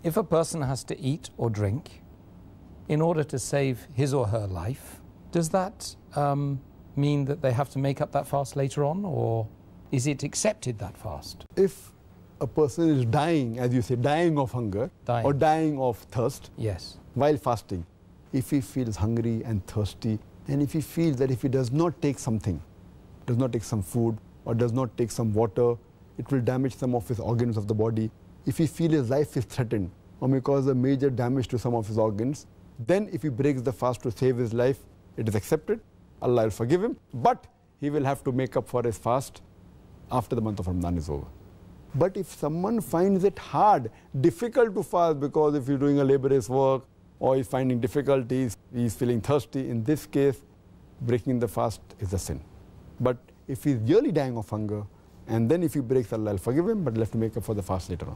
If a person has to eat or drink in order to save his or her life, does that mean that they have to make up that fast later on, or is it accepted, that fast? If a person is dying, as you say, dying of hunger or dying of thirst, yes, while fasting, if he feels hungry and thirsty, and if he feels that if he does not take something, does not take some food or does not take some water, it will damage some of his organs of the body. If he feels his life is threatened or may cause a major damage to some of his organs, then if he breaks the fast to save his life, it is accepted. Allah will forgive him, but he will have to make up for his fast after the month of Ramadan is over. But if someone finds it hard, difficult to fast, because if he's doing a laborious work or he's finding difficulties, he's feeling thirsty, in this case, breaking the fast is a sin. But if he's really dying of hunger, and then if he breaks, Allah will forgive him, but he'll have to make up for the fast later on.